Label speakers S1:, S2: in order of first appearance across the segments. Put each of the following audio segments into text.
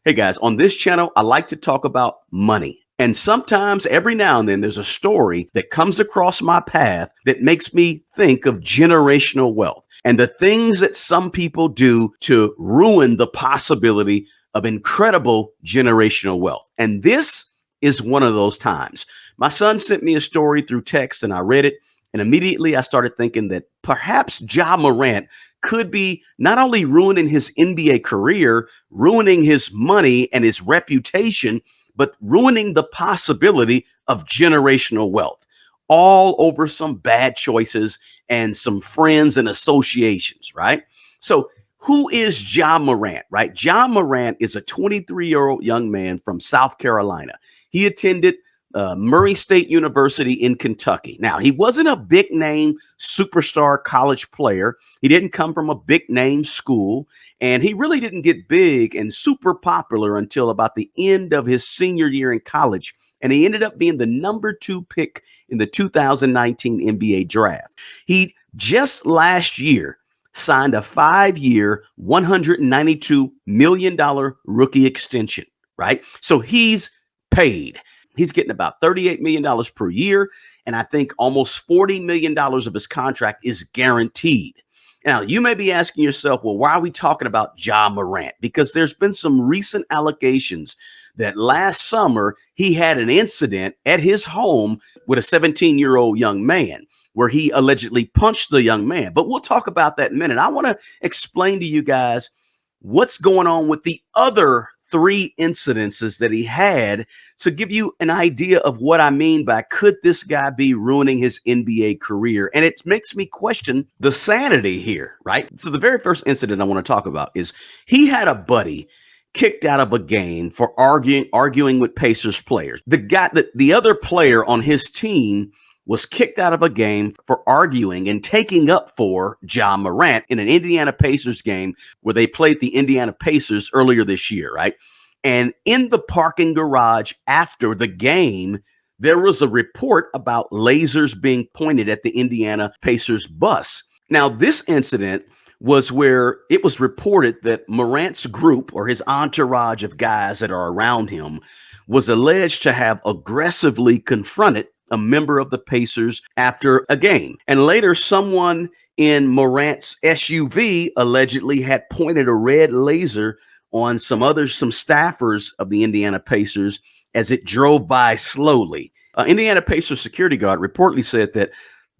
S1: Hey guys, on this channel, I like to talk about money. And sometimes, every now and then, there's a story that comes across my path that makes me think of generational wealth and the things that some people do to ruin the possibility of incredible generational wealth. And this is one of those times. My son sent me a story through text and I read it. And immediately I started thinking that perhaps Ja Morant could be not only ruining his NBA career, ruining his money and his reputation, but ruining the possibility of generational wealth, all over some bad choices and some friends and associations, right? So, who is Ja Morant, right? Ja Morant is a 23-year-old young man from South Carolina. He attended Murray State University in Kentucky. Now, he wasn't a big name superstar college player. He didn't come from a big name school, and he really didn't get big and super popular until about the end of his senior year in college. And he ended up being the number 2 pick in the 2019 NBA draft. He just last year signed a 5-year, $192 million rookie extension, right? So he's paid. He's getting about $38 million per year. And I think almost $40 million of his contract is guaranteed. Now, you may be asking yourself, well, why are we talking about Ja Morant? Because there's been some recent allegations that last summer he had an incident at his home with a 17-year-old young man where he allegedly punched the young man. But we'll talk about that in a minute. I want to explain to you guys what's going on with the other 3 incidences that he had to give you an idea of what I mean by could this guy be ruining his NBA career? And it makes me question the sanity here, right? So the very first incident I want to talk about is he had a buddy kicked out of a game for arguing with Pacers players. The other player on his team was kicked out of a game for arguing and taking up for Ja Morant in an Indiana Pacers game where they played the Indiana Pacers earlier this year, right? And in the parking garage after the game, there was a report about lasers being pointed at the Indiana Pacers bus. Now, this incident was where it was reported that Morant's group or his entourage of guys that are around him was alleged to have aggressively confronted a member of the Pacers after a game. And later, someone in Morant's SUV allegedly had pointed a red laser on some staffers of the Indiana Pacers as it drove by slowly. Indiana Pacers security guard reportedly said that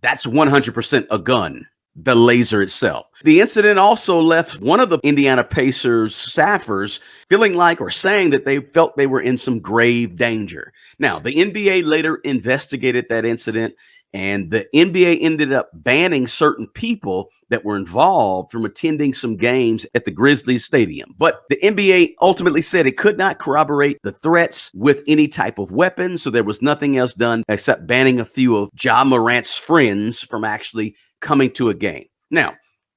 S1: that's 100% a gun, the laser itself. The incident also left one of the Indiana Pacers staffers feeling like or saying that they felt they were in some grave danger. Now, the NBA later investigated that incident, and the NBA ended up banning certain people that were involved from attending some games at the Grizzlies stadium. But the NBA ultimately said it could not corroborate the threats with any type of weapon, so there was nothing else done except banning a few of Ja Morant's friends from actually coming to a game. Now,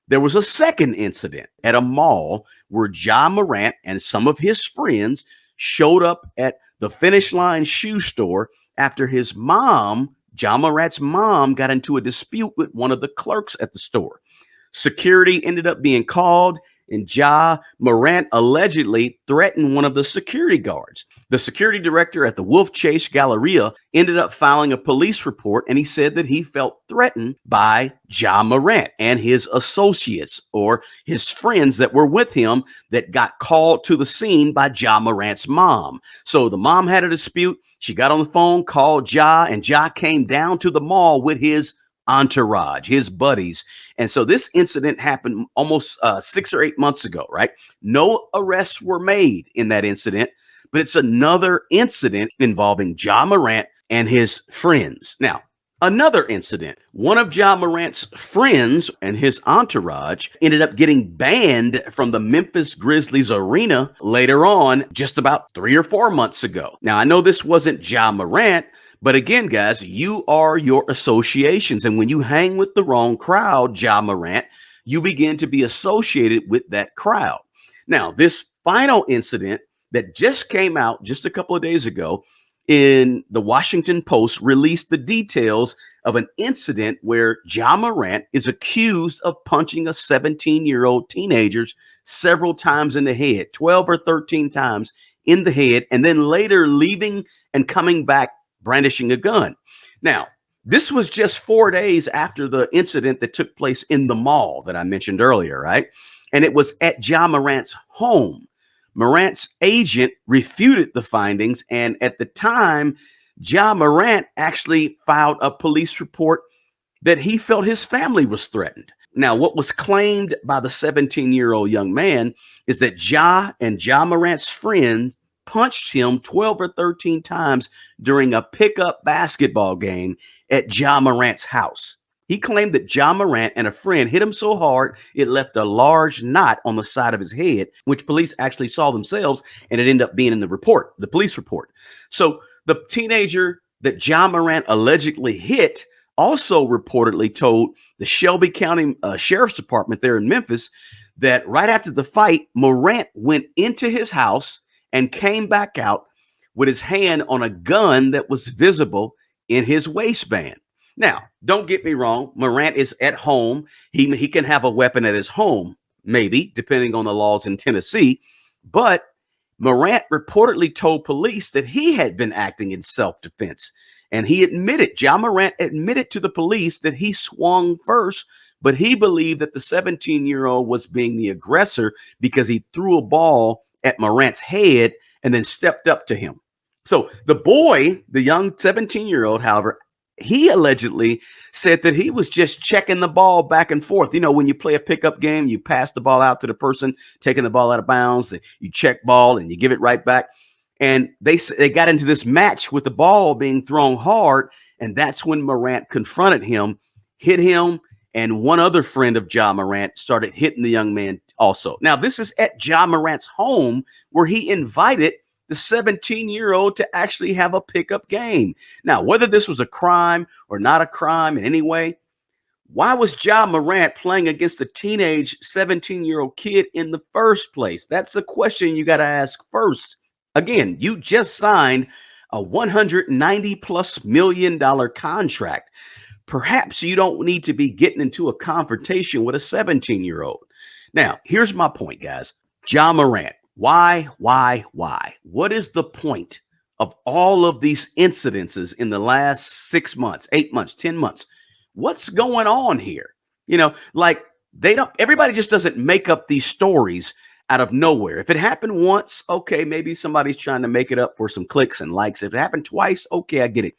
S1: there was a second incident at a mall where Ja Morant and some of his friends showed up at the Finish Line shoe store after his mom, Ja Morant's mom, got into a dispute with one of the clerks at the store. Security ended up being called, and Ja Morant allegedly threatened one of the security guards. The security director at the Wolf Chase Galleria ended up filing a police report, and he said that he felt threatened by Ja Morant and his associates or his friends that were with him that got called to the scene by Ja Morant's mom. So the mom had a dispute. She got on the phone, called Ja, and Ja came down to the mall with his entourage, his buddies. And so this incident happened almost 6 or 8 months ago, right? No arrests were made in that incident, but it's another incident involving Ja Morant and his friends. Now, another incident, one of Ja Morant's friends and his entourage ended up getting banned from the Memphis Grizzlies arena later on, just about 3 or 4 months ago. Now, I know this wasn't Ja Morant, but again, guys, you are your associations. And when you hang with the wrong crowd, Ja Morant, you begin to be associated with that crowd. Now, this final incident that just came out just a couple of days ago in the Washington Post released the details of an incident where Ja Morant is accused of punching a 17-year-old teenager several times in the head, 12 or 13 times in the head, and then later leaving and coming back brandishing a gun. Now, this was just 4 days after the incident that took place in the mall that I mentioned earlier, right? And it was at Ja Morant's home. Morant's agent refuted the findings, and at the time, Ja Morant actually filed a police report that he felt his family was threatened. Now, what was claimed by the 17-year-old young man is that Ja and Ja Morant's friend punched him 12 or 13 times during a pickup basketball game at Ja Morant's house. He claimed that Ja Morant and a friend hit him so hard it left a large knot on the side of his head, which police actually saw themselves, and it ended up being in the police report. So the teenager that Ja Morant allegedly hit also reportedly told the Shelby County Sheriff's Department there in Memphis that right after the fight, Morant went into his house and came back out with his hand on a gun that was visible in his waistband. Now, don't get me wrong. Morant is at home. He can have a weapon at his home, maybe, depending on the laws in Tennessee. But Morant reportedly told police that he had been acting in self-defense. And Ja Morant admitted to the police that he swung first, but he believed that the 17-year-old was being the aggressor because he threw a ball at Morant's head and then stepped up to him. So the boy, the young 17-year-old, however, he allegedly said that he was just checking the ball back and forth. You know, when you play a pickup game, you pass the ball out to the person taking the ball out of bounds, you check ball and you give it right back. And they got into this match with the ball being thrown hard, and that's when Morant confronted him, hit him, and one other friend of Ja Morant started hitting the young man also. Now, this is at Ja Morant's home where he invited the 17-year-old to actually have a pickup game. Now, whether this was a crime or not a crime in any way, why was Ja Morant playing against a teenage 17-year-old kid in the first place? That's the question you got to ask first. Again, you just signed a $190+ million contract. Perhaps you don't need to be getting into a confrontation with a 17-year-old. Now, here's my point, guys. Ja Morant. Why? What is the point of all of these incidences in the last 6 months, 8 months, 10 months? What's going on here? You know, like everybody just doesn't make up these stories out of nowhere. If it happened once, okay, maybe somebody's trying to make it up for some clicks and likes. If it happened twice, okay, I get it.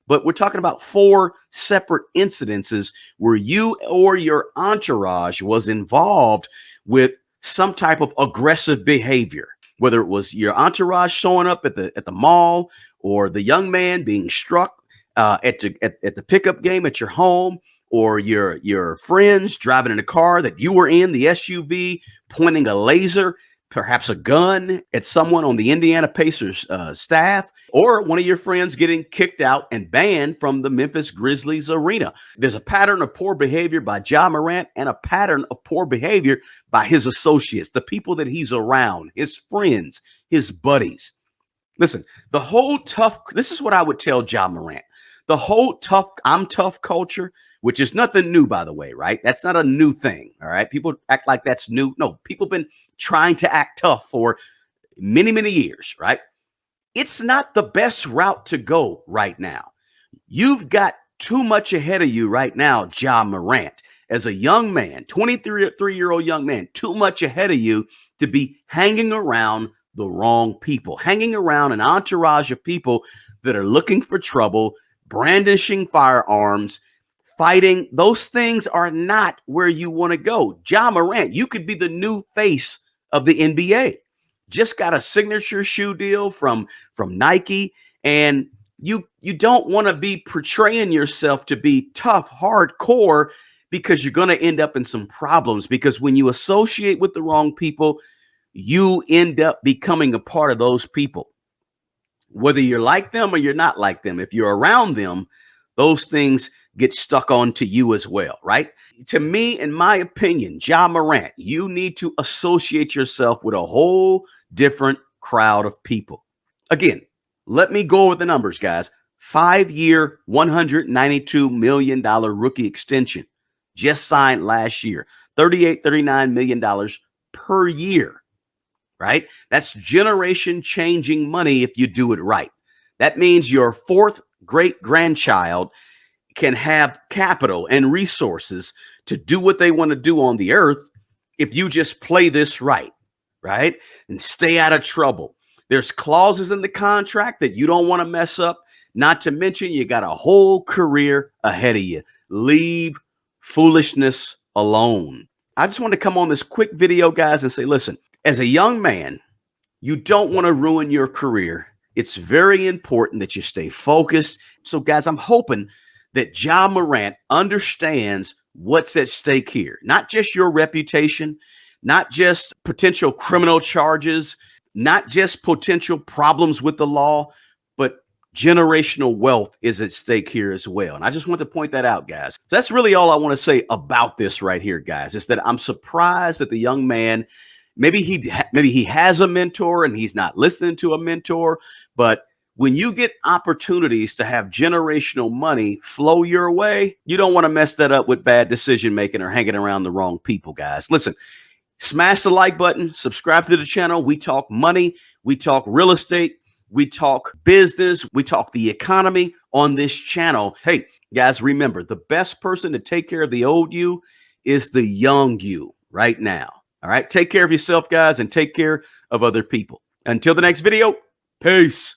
S1: But we're talking about 4 separate incidences where you or your entourage was involved with some type of aggressive behavior, whether it was your entourage showing up at the mall or the young man being struck at the pickup game at your home, or your friends driving in a car that you were in, the SUV, pointing a laser, perhaps a gun at someone on the Indiana Pacers staff, or one of your friends getting kicked out and banned from the Memphis Grizzlies arena. There's a pattern of poor behavior by Ja Morant and a pattern of poor behavior by his associates, the people that he's around, his friends, his buddies. Listen, this is what I would tell Ja Morant. The whole I'm tough culture, which is nothing new, by the way, right? That's not a new thing, all right? People act like that's new. No, people have been trying to act tough for many, many years, right? It's not the best route to go right now. You've got too much ahead of you right now, Ja Morant. As a young man, 23-year-old young man, too much ahead of you to be hanging around the wrong people, hanging around an entourage of people that are looking for trouble, brandishing firearms, fighting. Those things are not where you want to go. Ja Morant, you could be the new face of the NBA. Just got a signature shoe deal from Nike, and you don't want to be portraying yourself to be tough, hardcore, because you're going to end up in some problems. Because when you associate with the wrong people, you end up becoming a part of those people. Whether you're like them or you're not like them, if you're around them, those things get stuck onto you as well, right? To me, in my opinion, Ja Morant, you need to associate yourself with a whole different crowd of people. Again, let me go over the numbers, guys. 5-year, $192 million rookie extension just signed last year. $38, $39 million per year, right? That's generation changing money if you do it right. That means your fourth great grandchild can have capital and resources to do what they want to do on the earth if you just play this right, right? And stay out of trouble. There's clauses in the contract that you don't want to mess up. Not to mention, you got a whole career ahead of you. Leave foolishness alone. I just want to come on this quick video, guys, and say, listen, as a young man, you don't want to ruin your career. It's very important that you stay focused. So, guys, I'm hoping that Ja Morant understands what's at stake here. Not just your reputation, not just potential criminal charges, not just potential problems with the law, but generational wealth is at stake here as well. And I just want to point that out, guys. So that's really all I want to say about this right here, guys, is that I'm surprised that the young man, maybe he has a mentor and he's not listening to a mentor, but when you get opportunities to have generational money flow your way, you don't want to mess that up with bad decision making or hanging around the wrong people, guys. Listen, smash the like button, subscribe to the channel. We talk money, we talk real estate, we talk business, we talk the economy on this channel. Hey, guys, remember, the best person to take care of the old you is the young you right now. All right, take care of yourself, guys, and take care of other people. Until the next video, peace.